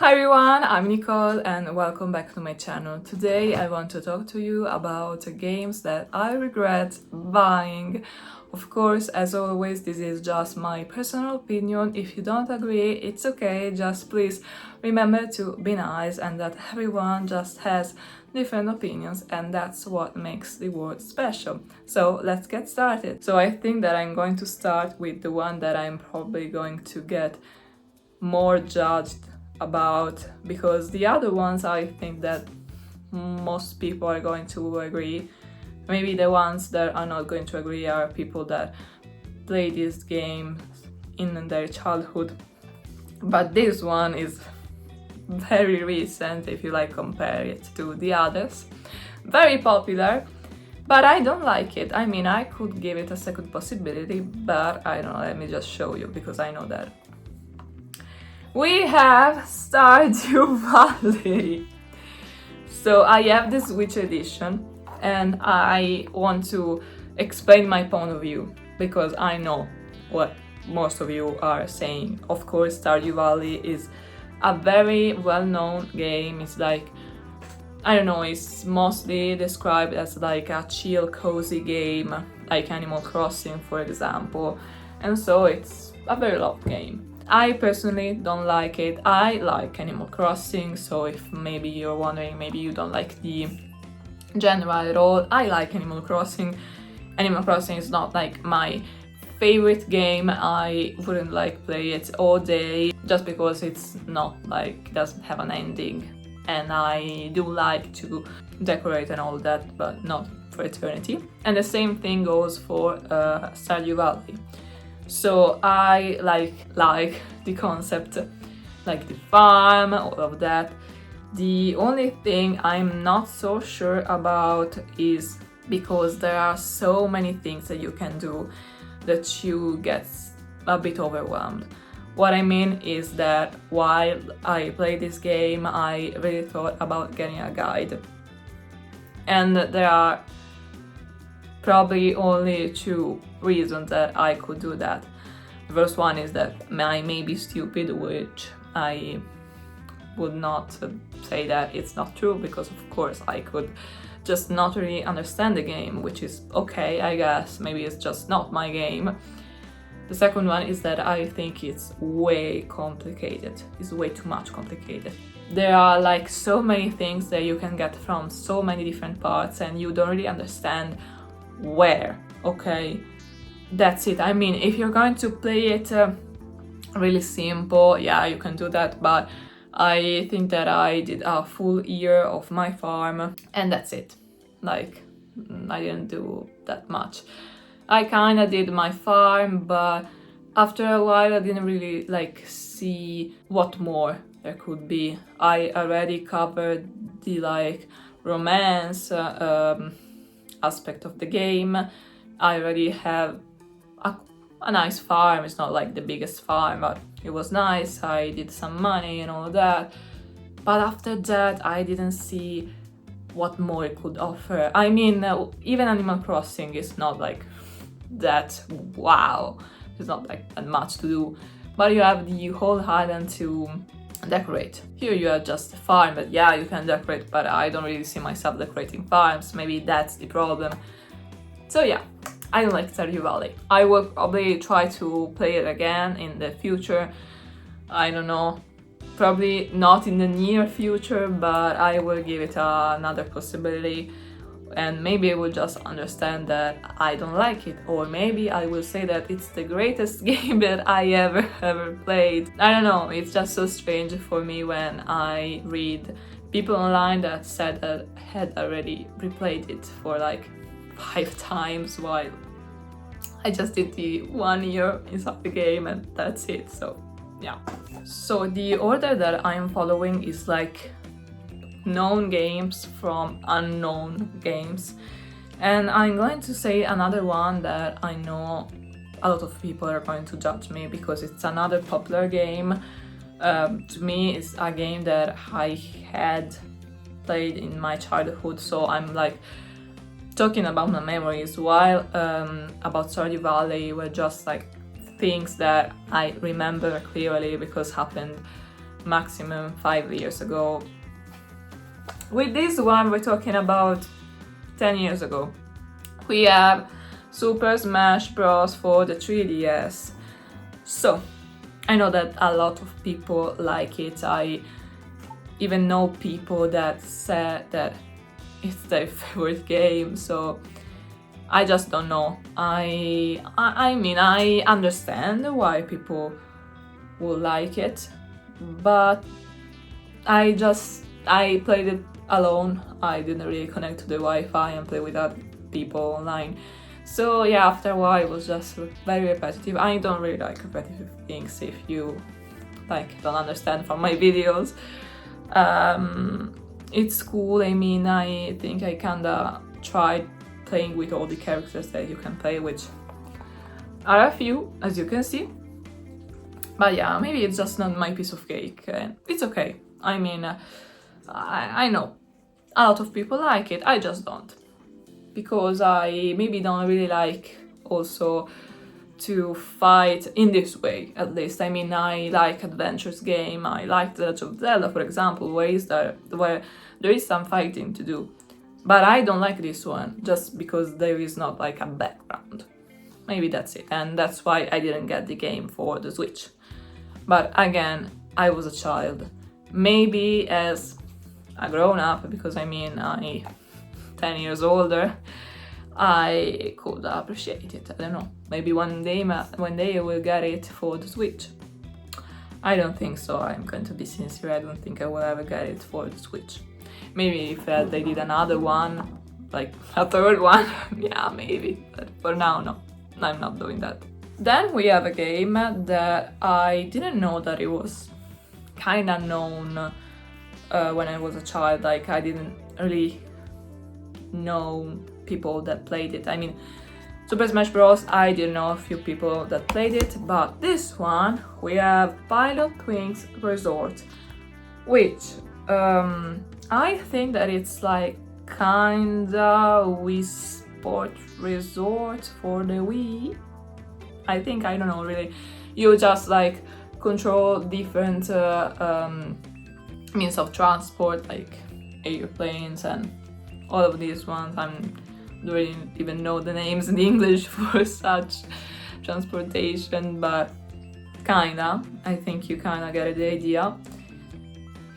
Hi everyone, I'm Nicole and welcome back to my channel. Today I want to talk to you about games that I regret buying. Of course, as always, this is just my personal opinion. If you don't agree, it's okay. Just please remember to be nice and that everyone just has different opinions and that's what makes the world special. So let's get started. So I think that I'm going to start with the one that I'm probably going to get more judged about, because the other ones I think that most people are going to agree. Maybe the ones that are not going to agree are people that play this game in their childhood. But this one is very recent if you compare it to the others. Very popular, but I don't like it. I mean, I could give it a second possibility, but I don't know, let me just show you because I know that. We have Stardew Valley. So I have the Switch edition and I want to explain my point of view because I know what most of you are saying. Of course, Stardew Valley is a very well-known game. It's I don't know, it's mostly described as a chill, cozy game, like Animal Crossing, for example. And so it's a very loved game. I personally don't like it. I like Animal Crossing, so if maybe you're wondering, maybe you don't like the genre at all, I like Animal Crossing. Animal Crossing is not my favorite game. I wouldn't play it all day just because it's not doesn't have an ending. And I do like to decorate and all that, but not for eternity. And the same thing goes for Stardew Valley. So I like the concept, the farm, all of that. The only thing I'm not so sure about is because there are so many things that you can do that you get a bit overwhelmed. What I mean is that while I play this game, I really thought about getting a guide. And there are probably only two reasons that I could do that. The first one is that I may be stupid, which I would not say that it's not true, because of course I could just not really understand the game, which is okay, I guess. Maybe it's just not my game. The second one is that I think it's way complicated. It's way too much complicated. There are so many things that you can get from so many different parts and you don't really understand where, okay? That's it. I mean, if you're going to play it really simple, yeah, you can do that, but I think that I did a full year of my farm and that's it. I didn't do that much. I kinda did my farm, but after a while I didn't really see what more there could be. I already covered the romance aspect of the game. I already have a nice farm. It's not the biggest farm, but it was nice. I did some money and all that. But after that, I didn't see what more it could offer. I mean, even Animal Crossing is not that wow. There's not that much to do. But you have the whole island to decorate. Here you have just a farm, but yeah, you can decorate, but I don't really see myself decorating farms. Maybe that's the problem. So yeah, I don't like Stardew Valley. I will probably try to play it again in the future. I don't know, probably not in the near future, but I will give it another possibility. And maybe I will just understand that I don't like it, or maybe I will say that it's the greatest game that I ever played. I don't know, it's just so strange for me when I read people online that said that had already replayed it for 5 times, while I just did the 1 year inside the game and that's it. So yeah. So the order that I'm following is known games from unknown games, and I'm going to say another one that I know a lot of people are going to judge me because it's another popular game. To me, it's a game that I had played in my childhood, so I'm talking about my memories, while about Stardew Valley were just things that I remember clearly because happened maximum 5 years ago. With this one, we're talking about 10 years ago. We have Super Smash Bros. For the 3DS. So, I know that a lot of people like it. I even know people that said that it's their favorite game, so I just don't know. I mean, I understand why people would like it, but I played it alone. I didn't really connect to the Wi-Fi and play with other people online. So yeah, after a while it was just very repetitive. I don't really like repetitive things, if you don't understand from my videos. It's cool. I mean, I think I kinda tried playing with all the characters that you can play, which are a few, as you can see. But yeah, maybe it's just not my piece of cake. It's okay. I mean, I know a lot of people like it, I just don't. Because I maybe don't really like also to fight in this way, at least. I mean, I like adventures game, I like The Legend of Zelda, for example, where there is some fighting to do. But I don't like this one, just because there is not like a background. Maybe that's it, and that's why I didn't get the game for the Switch. But again, I was a child. Maybe as a grown-up, because I mean, I'm 10 years older, I could appreciate it. I don't know. Maybe one day I will get it for the Switch. I don't think so. I'm going to be sincere. I don't think I will ever get it for the Switch. Maybe if they did another one, like a third one, yeah, maybe. But for now, no. I'm not doing that. Then we have a game that I didn't know that it was kinda known when I was a child. Like, I didn't really know people that played it. I mean, Super Smash Bros. I didn't know a few people that played it, but this one we have Pilotwings Resort, which I think that it's like kinda Wii Sport Resort for the Wii. I think, I don't know really. You just like control different means of transport, like airplanes and all of these ones. I don't even know the names in English for such transportation, but kinda. I think you kinda get the idea.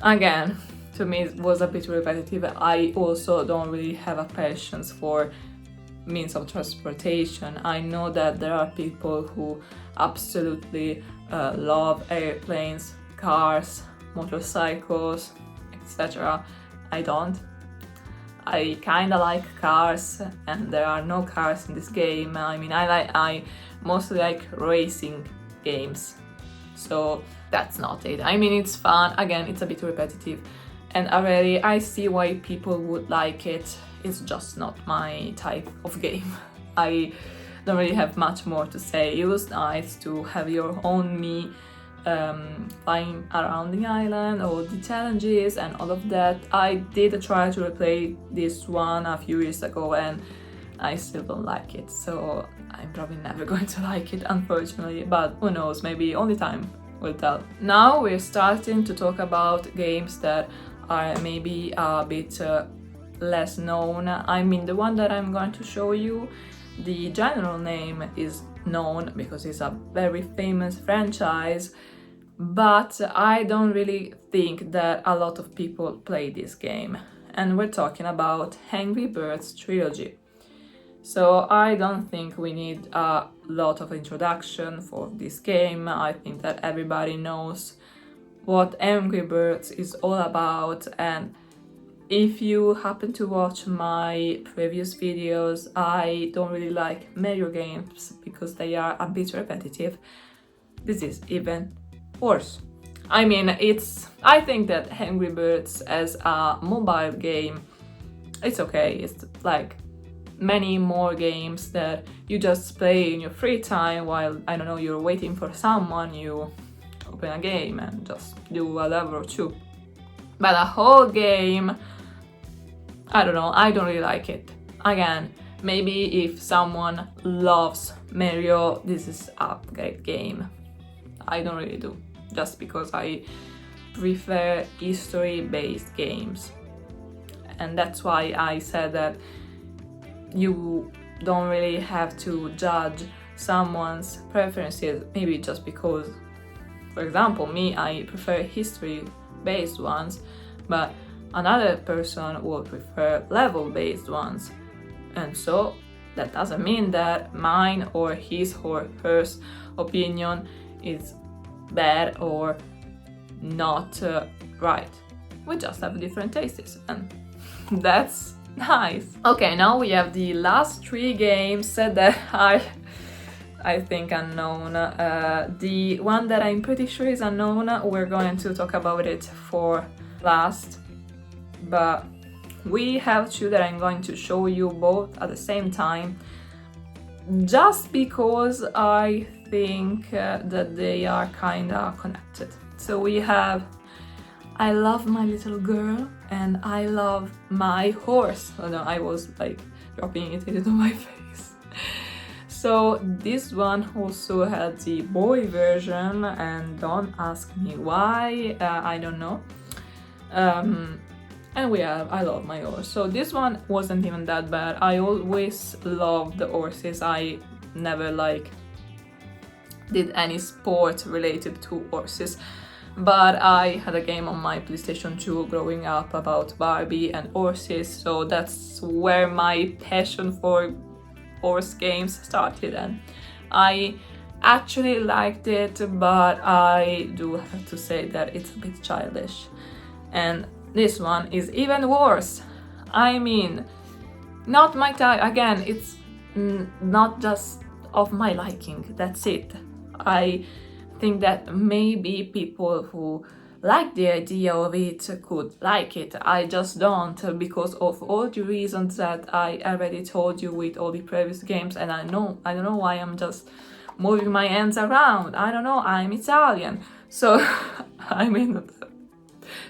Again, to me it was a bit repetitive. I also don't really have a passion for means of transportation. I know that there are people who absolutely love airplanes, cars, motorcycles, etc. I don't. I kinda like cars, and there are no cars in this game. I mean, I mostly like racing games, so that's not it. I mean, it's fun. Again, it's a bit repetitive, and already I see why people would like it. It's just not my type of game. I don't really have much more to say. It was nice to have your own me flying around the island, all the challenges and all of that. I did try to replay this one a few years ago and I still don't like it, so I'm probably never going to like it, unfortunately, but who knows, maybe only time will tell. Now we're starting to talk about games that are maybe a bit less known. I mean, the one that I'm going to show you, the general name is known because it's a very famous franchise, but I don't really think that a lot of people play this game, and we're talking about Angry Birds Trilogy. So I don't think we need a lot of introduction for this game. I think that everybody knows what Angry Birds is all about, and if you happen to watch my previous videos, I don't really like Mario games because they are a bit repetitive. This is even worse. I mean, I think that Angry Birds as a mobile game, it's okay. It's like many more games that you just play in your free time while, I don't know, you're waiting for someone, you open a game and just do a level or two. But a whole game, I don't know, I don't really like it. Again, maybe if someone loves Mario, this is a great game. I don't really do, just because I prefer history-based games. And that's why I said that you don't really have to judge someone's preferences, maybe just because, for example, me, I prefer history-based ones, but another person will prefer level-based ones. And so that doesn't mean that mine or his or hers opinion is bad or not right. We just have different tastes, and that's nice. Okay, now we have the last 3 games that I think unknown. The one that I'm pretty sure is unknown, we're going to talk about it for last, but we have 2 that I'm going to show you both at the same time, just because I think that they are kinda connected. So we have I Love My Little Girl and I Love My Horse. Oh no, I was like dropping it into my face. So this one also had the boy version, and don't ask me why, I don't know. And we have I Love My Horse. So this one wasn't even that bad. I always loved the horses. I never did any sport related to horses. But I had a game on my PlayStation 2 growing up about Barbie and horses, so that's where my passion for horse games started, and I actually liked it, but I do have to say that it's a bit childish. And this one is even worse. I mean, not my type. Again, it's not just of my liking, that's it. I think that maybe people who like the idea of it could like it. I just don't, because of all the reasons that I already told you with all the previous games. And I don't know why I'm just moving my hands around. I don't know, I'm Italian, so I mean,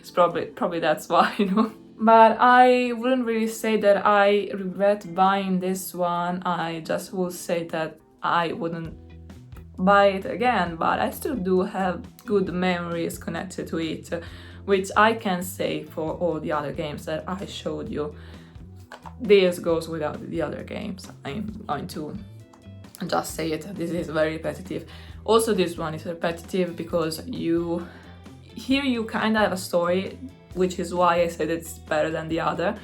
it's probably that's why, you know. But I wouldn't really say that I regret buying this one. I just will say that I wouldn't buy it again, but I still do have good memories connected to it, which I can say for all the other games that I showed you. This goes without the other games. I'm going to just say it, this is very repetitive. Also, this one is repetitive because you kind of have a story, which is why I said it's better than the other.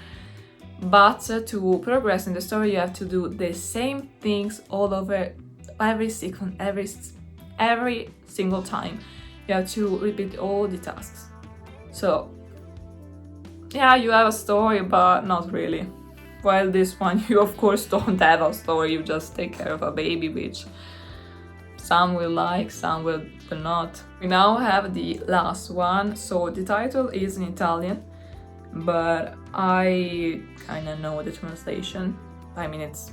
But to progress in the story, you have to do the same things all over every single time. You have to repeat all the tasks. So yeah, you have a story, but not really. While this one, you of course don't have a story, you just take care of a baby, which some will like, some will not. We now have the last one. So the title is in Italian, but I kind of know the translation. I mean, it's,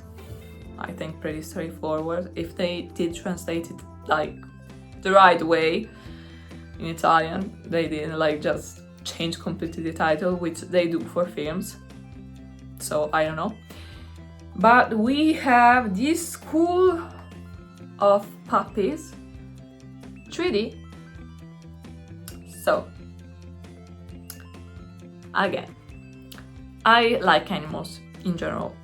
I think, pretty straightforward. If they did translate it like the right way in Italian, they didn't like just change completely the title, which they do for films. So I don't know. But we have this School of Puppies 3D. So again, I like animals in general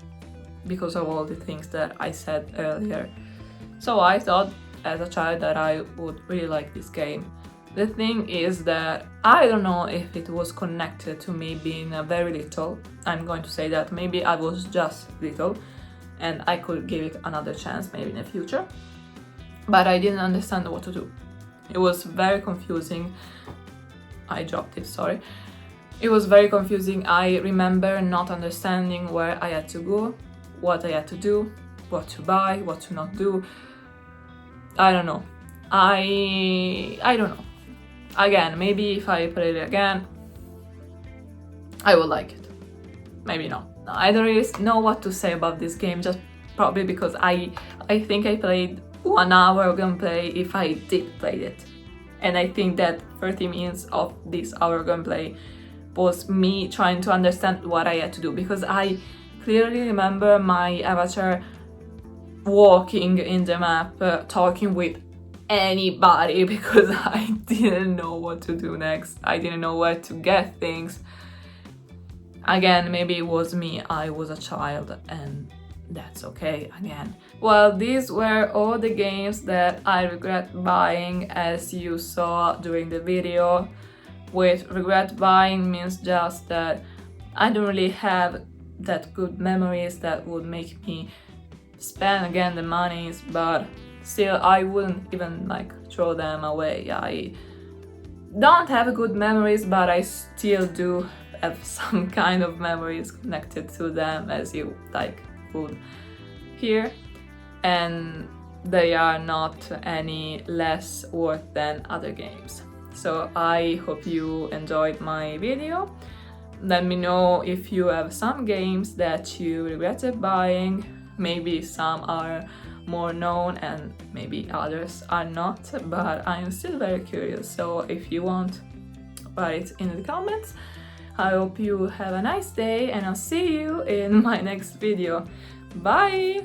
because of all the things that I said earlier. So I thought as a child that I would really like this game. The thing is that I don't know if it was connected to me being very little. I'm going to say that maybe I was just little and I could give it another chance maybe in the future. But I didn't understand what to do. It was very confusing. I dropped it, sorry. It was very confusing. I remember not understanding where I had to go, what I had to do, what to buy, what to not do. I don't know. I don't know. Again, maybe if I play it again, I will like it. Maybe not. I don't really know what to say about this game, just probably because I think I played 1 hour of gameplay if I did play it. And I think that 30 minutes of this hour gameplay was me trying to understand what I had to do, because I clearly remember my avatar walking in the map, talking with anybody because I didn't know what to do next. I didn't know where to get things. Again, maybe it was me, I was a child, and that's okay again. Well, these were all the games that I regret buying, as you saw during the video. With regret buying means just that I don't really have that good memories that would make me spend again the monies, but still I wouldn't even like throw them away. I don't have good memories, but I still do have some kind of memories connected to them, as you like would hear, and they are not any less worth than other games. So I hope you enjoyed my video. Let me know if you have some games that you regretted buying. Maybe some are more known and maybe others are not, but I'm still very curious. So if you want, write in the comments. I hope you have a nice day, and I'll see you in my next video. Bye!